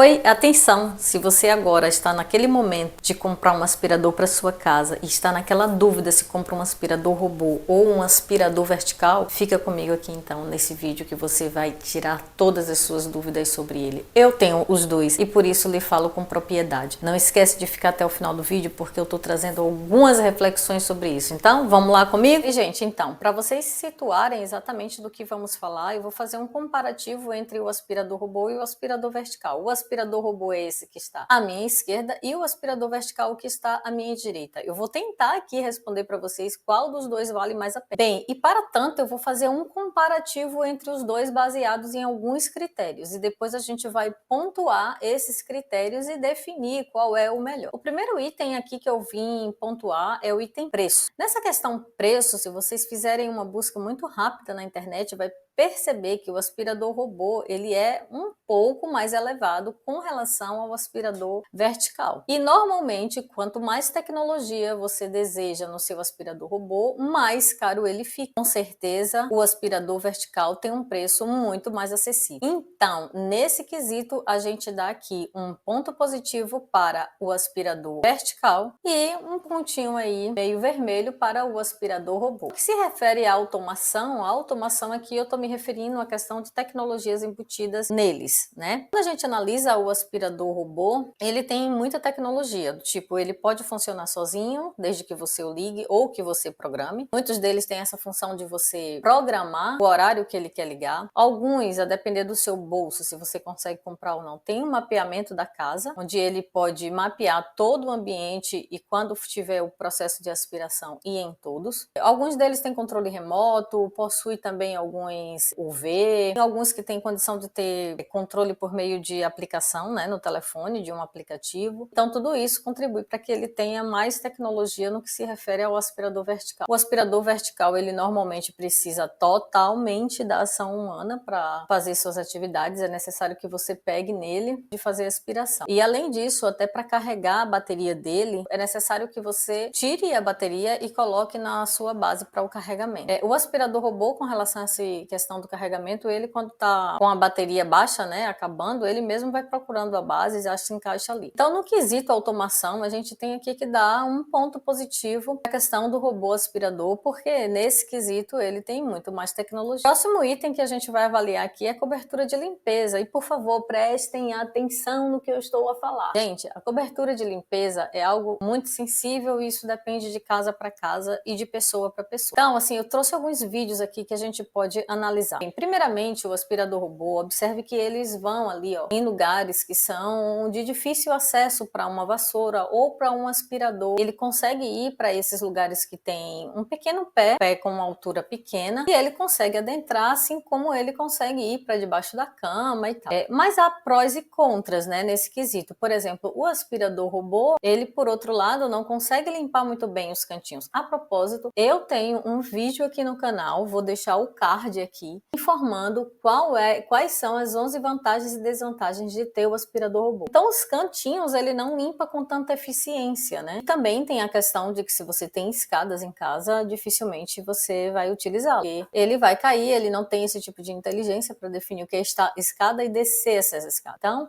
Oi, atenção! Se você agora está naquele momento de comprar um aspirador para sua casa e está naquela dúvida se compra um aspirador robô ou um aspirador vertical, fica comigo aqui então nesse vídeo que você vai tirar todas as suas dúvidas sobre ele. Eu tenho os dois e por isso lhe falo com propriedade. Não esquece de ficar até o final do vídeo porque eu estou trazendo algumas reflexões sobre isso. Então, vamos lá comigo? E, gente, então, para vocês se situarem exatamente do que vamos falar, eu vou fazer um comparativo entre o aspirador robô e o aspirador vertical. O aspirador robô é esse que está à minha esquerda e o aspirador vertical que está à minha direita. Eu vou tentar aqui responder para vocês qual dos dois vale mais a pena. Bem, e para tanto eu vou fazer um comparativo entre os dois baseados em alguns critérios e depois a gente vai pontuar esses critérios e definir qual é o melhor. O primeiro item aqui que eu vim pontuar é o item preço. Nessa questão preço, se vocês fizerem uma busca muito rápida na internet, vai perceber que o aspirador robô ele é um pouco mais elevado com relação ao aspirador vertical. E normalmente, quanto mais tecnologia você deseja no seu aspirador robô, mais caro ele fica. Com certeza, o aspirador vertical tem um preço muito mais acessível. Então, nesse quesito, a gente dá aqui um ponto positivo para o aspirador vertical e um pontinho aí meio vermelho para o aspirador robô. O que se refere à automação, a automação aqui eu estou me referindo à questão de tecnologias embutidas neles, né? Quando a gente analisa o aspirador robô, ele tem muita tecnologia, do tipo, ele pode funcionar sozinho, desde que você o ligue ou que você programe. Muitos deles têm essa função de você programar o horário que ele quer ligar. Alguns, a depender do seu bolso, se você consegue comprar ou não, tem um mapeamento da casa, onde ele pode mapear todo o ambiente e quando tiver o processo de aspiração ir em todos. Alguns deles têm controle remoto, possui também alguns UV, tem alguns que têm condição de ter controle por meio de aplicação, né, no telefone, de um aplicativo. Então tudo isso contribui para que ele tenha mais tecnologia no que se refere ao aspirador vertical. O aspirador vertical, ele normalmente precisa totalmente da ação humana para fazer suas atividades, é necessário que você pegue nele de fazer aspiração. E além disso, até para carregar a bateria dele, é necessário que você tire a bateria e coloque na sua base para o carregamento. O aspirador robô, com relação a essa questão do carregamento, ele quando está com a bateria baixa, né, acabando, ele mesmo vai procurando a base e já se encaixa ali. Então, no quesito automação, a gente tem aqui que dar um ponto positivo à questão do robô aspirador, porque nesse quesito ele tem muito mais tecnologia. O próximo item que a gente vai avaliar aqui é a cobertura de limpeza. E, por favor, prestem atenção no que eu estou a falar. Gente, a cobertura de limpeza é algo muito sensível e isso depende de casa para casa e de pessoa para pessoa. Então, assim, eu trouxe alguns vídeos aqui que a gente pode analisar. Bem, primeiramente, o aspirador robô, observe que eles vão ali, ó, em lugares que são de difícil acesso para uma vassoura ou para um aspirador. Ele consegue ir para esses lugares que tem um pequeno pé com uma altura pequena, e ele consegue adentrar, assim como ele consegue ir para debaixo da cama e tal. Mas há prós e contras, né, nesse quesito. Por exemplo, o aspirador robô, ele, por outro lado, não consegue limpar muito bem os cantinhos. A propósito, eu tenho um vídeo aqui no canal, vou deixar o card aqui, informando quais são as 11 vantagens e desvantagens de ter o aspirador robô. Então, os cantinhos, ele não limpa com tanta eficiência, né? E também tem a questão de que se você tem escadas em casa, dificilmente você vai utilizá-lo. Ele vai cair, ele não tem esse tipo de inteligência para definir o que é escada e descer essas escadas. Então,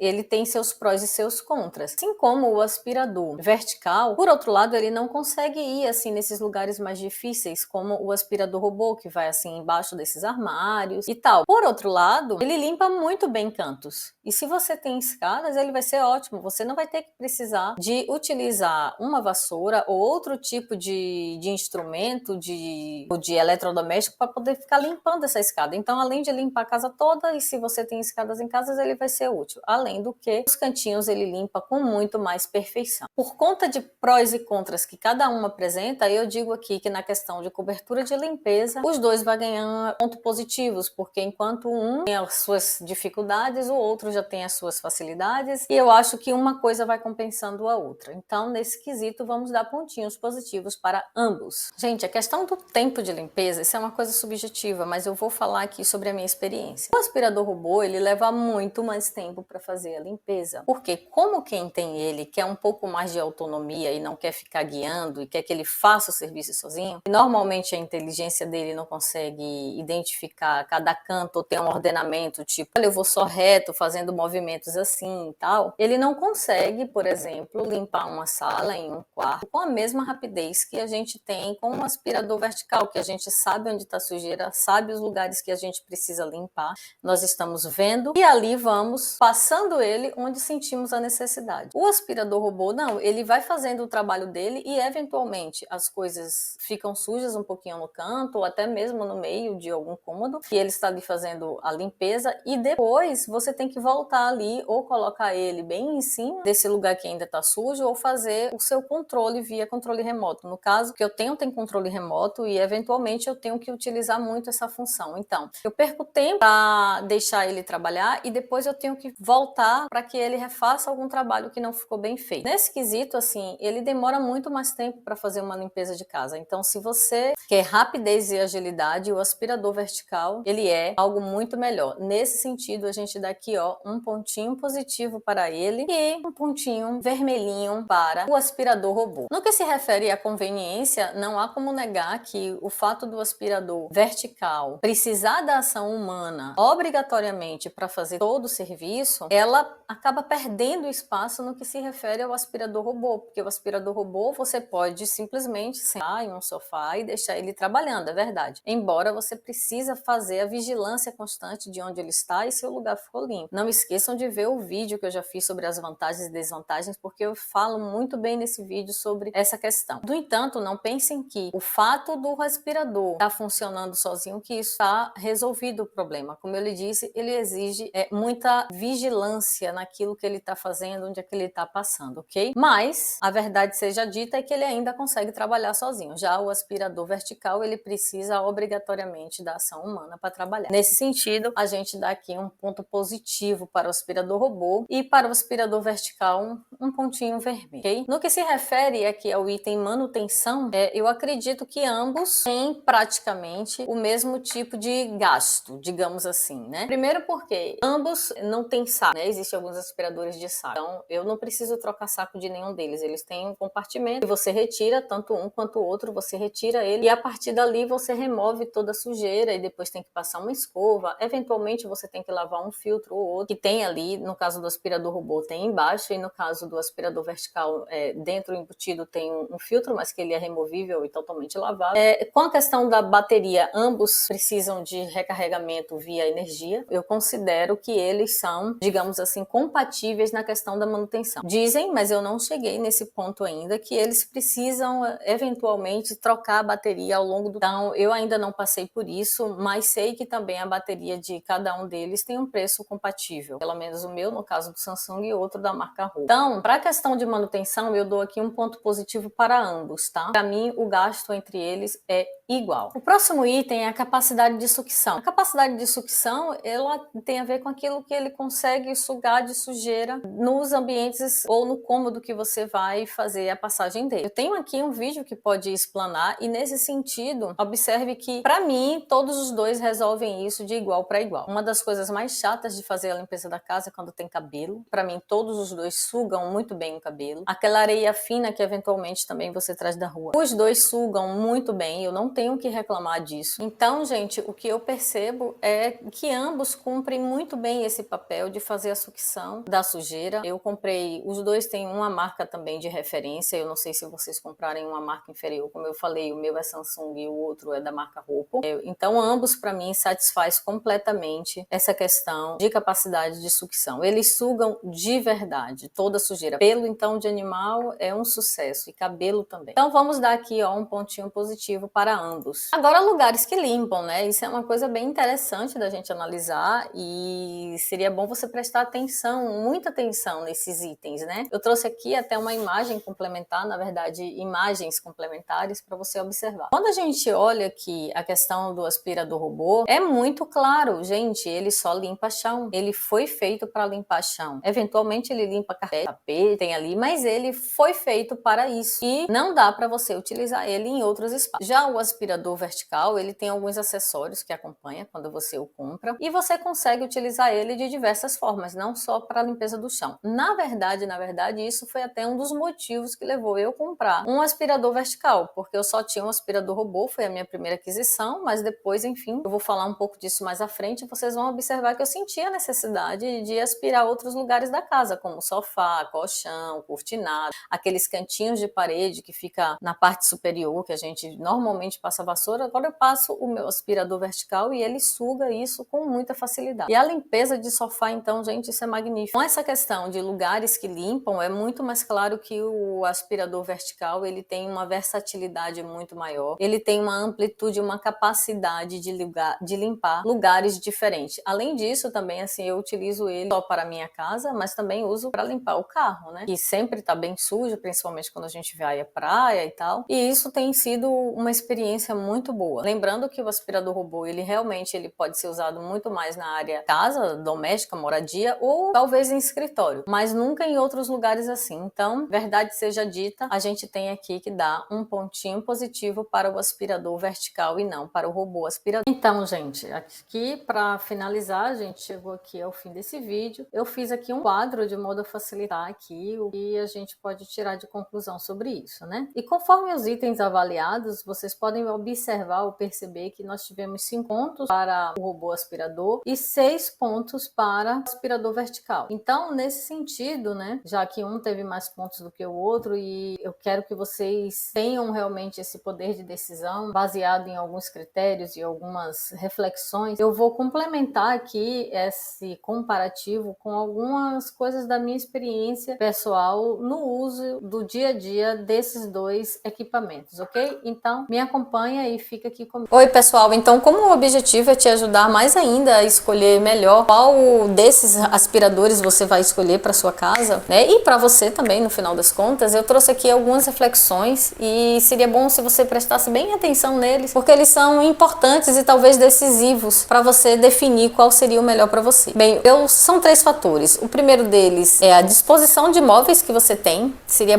ele tem seus prós e seus contras. Assim como o aspirador vertical, por outro lado, ele não consegue ir assim nesses lugares mais difíceis, como o aspirador robô, que vai assim embaixo desses armários e tal. Por outro lado, ele limpa muito bem cantos. E se você tem escadas, ele vai ser ótimo. Você não vai ter que precisar de utilizar uma vassoura ou outro tipo de instrumento, de eletrodoméstico para poder ficar limpando essa escada. Então, além de limpar a casa toda, e se você tem escadas em casa, ele vai ser útil. Além do que, os cantinhos ele limpa com muito mais perfeição. Por conta de prós e contras que cada um apresenta, eu digo aqui que na questão de cobertura de limpeza, os dois vão ganhar pontos positivos, porque enquanto um tem as suas dificuldades, o outro já tem as suas facilidades, e eu acho que uma coisa vai compensando a outra. Então, nesse quesito, vamos dar pontinhos positivos para ambos. Gente, a questão do tempo de limpeza, isso é uma coisa subjetiva, mas eu vou falar aqui sobre a minha experiência. O aspirador robô, ele leva muito mais tempo para fazer a limpeza, porque como quem tem ele quer um pouco mais de autonomia e não quer ficar guiando e quer que ele faça o serviço sozinho, e normalmente a inteligência dele não consegue identificar cada canto ou ter um ordenamento, tipo, olha, eu vou só reto, fazendo movimentos assim e tal, ele não consegue, por exemplo, limpar uma sala em um quarto com a mesma rapidez que a gente tem com um aspirador vertical, que a gente sabe onde está a sujeira, sabe os lugares que a gente precisa limpar, nós estamos vendo e ali vamos passando ele onde sentimos a necessidade. O aspirador robô, não, ele vai fazendo o trabalho dele e eventualmente as coisas ficam sujas um pouquinho no canto ou até mesmo no meio de algum cômodo e ele está ali fazendo a limpeza e depois você tem que voltar ali ou colocar ele bem em cima desse lugar que ainda está sujo ou fazer o seu controle via controle remoto. No caso que eu tenho, tem controle remoto e eventualmente eu tenho que utilizar muito essa função. Então, eu perco tempo para deixar ele trabalhar e depois eu tenho que voltar para que ele refaça algum trabalho que não ficou bem feito. Nesse quesito, assim, ele demora muito mais tempo para fazer uma limpeza de casa. Então, se você quer rapidez e agilidade, o aspirador vertical, ele é algo muito melhor. Nesse sentido, a gente dá aqui, ó, um pontinho positivo para ele e um pontinho vermelhinho para o aspirador robô. No que se refere à conveniência, não há como negar que o fato do aspirador vertical precisar da ação humana obrigatoriamente para fazer todo o serviço, ela acaba perdendo espaço no que se refere ao aspirador robô, porque o aspirador robô você pode simplesmente sentar em um sofá e deixar ele trabalhando, é verdade. Embora você precisa fazer a vigilância constante de onde ele está e se o lugar ficou limpo. Não esqueçam de ver o vídeo que eu já fiz sobre as vantagens e desvantagens, porque eu falo muito bem nesse vídeo sobre essa questão. No entanto, não pensem que o fato do aspirador estar funcionando sozinho, que isso está resolvido o problema. Como eu lhe disse, ele exige muita vigilância naquilo que ele está fazendo, onde é que ele está passando, ok? Mas, a verdade seja dita, é que ele ainda consegue trabalhar sozinho. Já o aspirador vertical, ele precisa obrigatoriamente da ação humana para trabalhar. Nesse sentido, a gente dá aqui um ponto positivo para o aspirador robô e para o aspirador vertical um pontinho vermelho, ok? No que se refere aqui ao item manutenção, eu acredito que ambos têm praticamente o mesmo tipo de gasto, digamos assim, né? Primeiro porque ambos não têm saco, né? Existem alguns aspiradores de saco, então eu não preciso trocar saco de nenhum deles, eles têm um compartimento e você retira tanto um quanto o outro, você retira ele e a partir dali você remove toda a sujeira e depois tem que passar uma escova, eventualmente você tem que lavar um filtro ou outro, que tem ali, no caso do aspirador robô tem embaixo e no caso do aspirador vertical, dentro embutido tem um filtro, mas que ele é removível e totalmente lavável. Com a questão da bateria, ambos precisam de recarregamento via energia. Eu considero que eles são, digamos assim, compatíveis na questão da manutenção. Dizem, mas eu não cheguei nesse ponto ainda, que eles precisam eventualmente trocar a bateria ao longo do... Então, eu ainda não passei por isso, mas sei que também a bateria de cada um deles tem um preço compatível. Pelo menos o meu, no caso do Samsung, e outro da marca Roku. Então, para a questão de manutenção, eu dou aqui um ponto positivo para ambos, tá? Para mim, o gasto entre eles é igual. O próximo item é a capacidade de sucção. A capacidade de sucção, ela tem a ver com aquilo que ele consegue sugar de sujeira nos ambientes ou no cômodo que você vai fazer a passagem dele. Eu tenho aqui um vídeo que pode explanar e nesse sentido, observe que para mim, todos os dois resolvem isso de igual para igual. Uma das coisas mais chatas de fazer a limpeza da casa é quando tem cabelo. Para mim, todos os dois sugam muito bem o cabelo. Aquela areia fina que eventualmente também você traz da rua. Os dois sugam muito bem, eu não tenho que reclamar disso. Então, gente, o que eu percebo é que ambos cumprem muito bem esse papel de fazer a sucção da sujeira. Eu comprei, os dois têm uma marca também de referência, eu não sei se vocês comprarem uma marca inferior, como eu falei, o meu é Samsung e o outro é da marca Roku. Então, ambos para mim satisfaz completamente essa questão de capacidade de sucção. Eles sugam de verdade toda a sujeira. Pelo, então, de animal é um sucesso e cabelo também. Então, vamos dar aqui, ó, um pontinho positivo para ambos. Agora, lugares que limpam, né? Isso é uma coisa bem interessante da gente analisar e seria bom você prestar atenção, muita atenção nesses itens, né? Eu trouxe aqui até uma imagem complementar, na verdade, imagens complementares para você observar. Quando a gente olha aqui a questão do aspirador robô, é muito claro, gente, ele só limpa chão. Ele foi feito para limpar chão. Eventualmente ele limpa carpete, tapete, tem ali, mas ele foi feito para isso. E não dá para você utilizar ele em outros espaços. Já o aspirador aspirador vertical, ele tem alguns acessórios que acompanham quando você o compra, e você consegue utilizar ele de diversas formas, não só para a limpeza do chão. Na verdade, isso foi até um dos motivos que levou eu a comprar um aspirador vertical, porque eu só tinha um aspirador robô, foi a minha primeira aquisição, mas depois, enfim, eu vou falar um pouco disso mais à frente, e vocês vão observar que eu sentia a necessidade de aspirar outros lugares da casa, como sofá, colchão, cortinado, aqueles cantinhos de parede que fica na parte superior, que a gente normalmente passa a vassoura. Agora eu passo o meu aspirador vertical e ele suga isso com muita facilidade. E a limpeza de sofá, então, gente, isso é magnífico. Com essa questão de lugares que limpam, é muito mais claro que o aspirador vertical, ele tem uma versatilidade muito maior, ele tem uma amplitude, uma capacidade de limpar lugares diferentes. Além disso, também, assim, eu utilizo ele só para a minha casa, mas também uso para limpar o carro, né? Que sempre tá bem sujo, principalmente quando a gente vai à praia e tal. E isso tem sido uma experiência muito boa. Lembrando que o aspirador robô, ele realmente pode ser usado muito mais na área casa, doméstica, moradia, ou talvez em escritório, mas nunca em outros lugares assim. Então, verdade seja dita, a gente tem aqui que dar um pontinho positivo para o aspirador vertical e não para o robô aspirador. Então, gente, aqui para finalizar, a gente chegou aqui ao fim desse vídeo. Eu fiz aqui um quadro de modo a facilitar aqui o que a gente pode tirar de conclusão sobre isso, né? E conforme os itens avaliados, vocês podem observar ou perceber que nós tivemos 5 pontos para o robô aspirador e 6 pontos para o aspirador vertical. Então, nesse sentido, né, já que um teve mais pontos do que o outro, e eu quero que vocês tenham realmente esse poder de decisão baseado em alguns critérios e algumas reflexões, eu vou complementar aqui esse comparativo com algumas coisas da minha experiência pessoal no uso do dia a dia desses dois equipamentos, ok? Então, me acompanha e fica aqui comigo. Oi, pessoal! Então, como o objetivo é te ajudar mais ainda a escolher melhor qual desses aspiradores você vai escolher para sua casa, né? E para você também, no final das contas, eu trouxe aqui algumas reflexões e seria bom se você prestasse bem atenção neles, porque eles são importantes e talvez decisivos para você definir qual seria o melhor para você. Bem, são 3 fatores. O primeiro deles é a disposição de móveis que você tem. Seria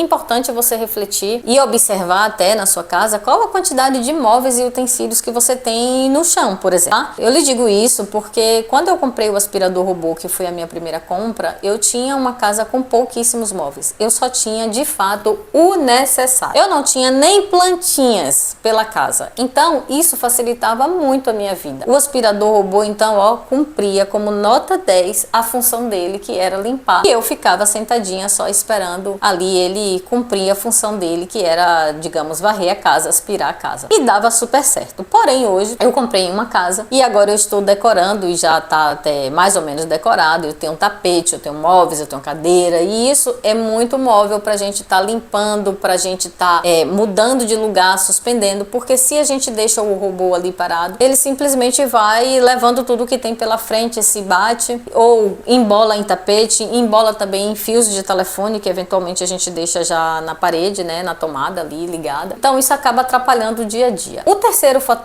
importante você refletir e observar até na sua casa qual a quantidade de móveis e utensílios que você tem no chão, por exemplo. Tá? Eu lhe digo isso porque quando eu comprei o aspirador robô, que foi a minha primeira compra, eu tinha uma casa com pouquíssimos móveis. Eu só tinha, de fato, o necessário. Eu não tinha nem plantinhas pela casa. Então, isso facilitava muito a minha vida. O aspirador robô, então, cumpria como nota 10 a função dele, que era limpar. E eu ficava sentadinha só esperando ali ele cumprir a função dele, que era, digamos, varrer a casa, aspirar a casa. E dava super certo. Porém, hoje, eu comprei uma casa e agora eu estou decorando e já tá até mais ou menos decorado. Eu tenho um tapete, eu tenho móveis, eu tenho cadeira, e isso é muito móvel pra gente tá limpando, pra gente tá mudando de lugar, suspendendo, porque se a gente deixa o robô ali parado, ele simplesmente vai levando tudo que tem pela frente, se bate, ou embola em tapete, embola também em fios de telefone, que eventualmente a gente deixa já na parede, né, na tomada ali ligada. Então isso acaba atrapalhando o dia a dia.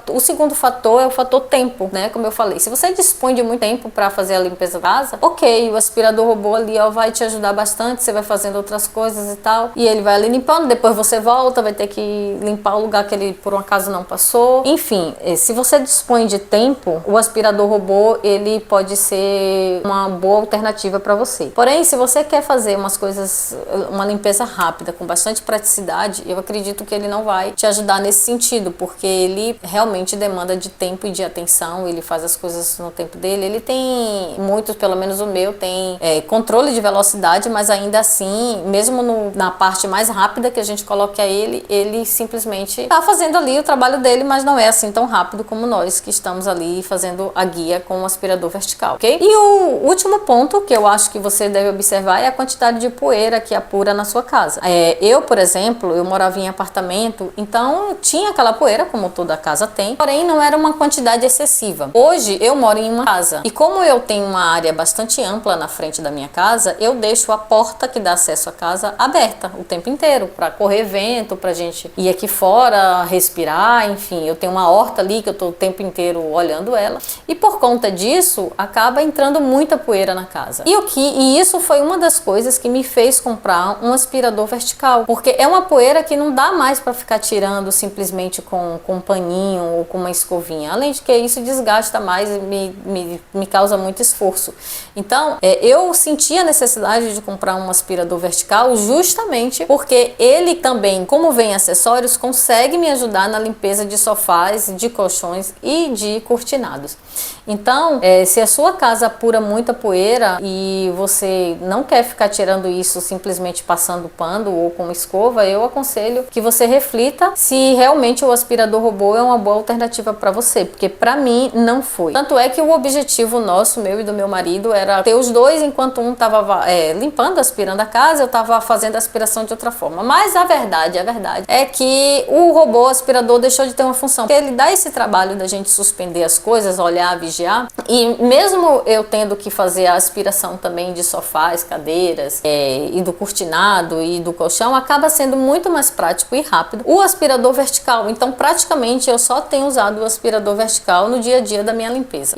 O segundo fator é o fator tempo, né, como eu falei. Se você dispõe de muito tempo para fazer a limpeza da casa, ok, o aspirador robô ali vai te ajudar bastante, você vai fazendo outras coisas e tal, e ele vai ali limpando, depois você volta, vai ter que limpar o lugar que ele por um acaso não passou. Enfim, se você dispõe de tempo, o aspirador robô, ele pode ser uma boa alternativa para você. Porém, se você quer fazer uma limpeza rápida, com bastante praticidade, eu acredito que ele não vai te ajudar nesse sentido, porque ele realmente demanda de tempo e de atenção, ele faz as coisas no tempo dele. Ele tem muitos, pelo menos o meu, tem controle de velocidade, mas ainda assim, mesmo na parte mais rápida que a gente coloque a ele simplesmente tá fazendo ali o trabalho dele, mas não é assim tão rápido como nós que estamos ali fazendo a guia com o aspirador vertical, ok? E o último ponto que eu acho que você deve observar é a quantidade de poeira que apura na sua casa. Eu, por exemplo, eu morava em apartamento, então tinha aquela poeira, como toda casa tem, porém não era uma quantidade excessiva. Hoje eu moro em uma casa e como eu tenho uma área bastante ampla na frente da minha casa, eu deixo a porta que dá acesso à casa aberta o tempo inteiro, para correr vento, pra gente ir aqui fora, respirar, enfim, eu tenho uma horta ali que eu tô o tempo inteiro olhando ela, e por conta disso acaba entrando muita poeira na casa. E isso foi uma das coisas que me fez comprar um aspirador vertical, porque é uma poeira que não dá mais para ficar tirando simplesmente com um paninho ou com uma escovinha. Além de que isso desgasta mais e me causa muito esforço. Então, eu senti a necessidade de comprar um aspirador vertical justamente porque ele também, como vem acessórios, consegue me ajudar na limpeza de sofás, de colchões e de cortinados. Então, se a sua casa apura muita poeira e você não quer ficar tirando isso simplesmente passando pano ou com escova, eu aconselho que você reflita se realmente o aspirador robô é uma boa alternativa para você, porque para mim não foi. Tanto é que o objetivo nosso, meu e do meu marido, era ter os dois, enquanto um estava limpando, aspirando a casa, eu estava fazendo a aspiração de outra forma. Mas a verdade é que o robô aspirador deixou de ter uma função, porque ele dá esse trabalho da gente suspender as coisas, olhar, vigiar, e mesmo eu tendo que fazer a aspiração também de sofás, cadeiras, e do cortinado e do colchão, acaba sendo muito mais prático e rápido o aspirador vertical. Então, praticamente, eu só tenho usado o aspirador vertical no dia a dia da minha limpeza.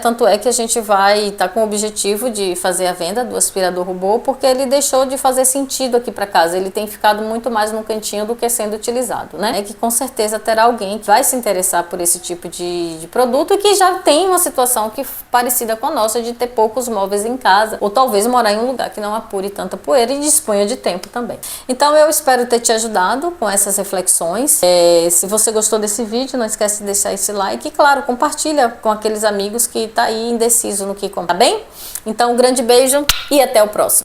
Tanto é que a gente vai estar com o objetivo de fazer a venda do aspirador robô, porque ele deixou de fazer sentido aqui para casa. Ele tem ficado muito mais no cantinho do que sendo utilizado, né? É que com certeza terá alguém que vai se interessar por esse tipo de produto e que já tem uma situação parecida com a nossa, de ter poucos móveis em casa, ou talvez morar em um lugar que não apure tanta poeira e disponha de tempo também. Então eu espero ter te ajudado com essas reflexões. Se você gostou desse vídeo, não esquece de deixar esse like e, claro, compartilha com aqueles amigos que tá aí indeciso no que comprar, tá bem? Então um grande beijo e até o próximo.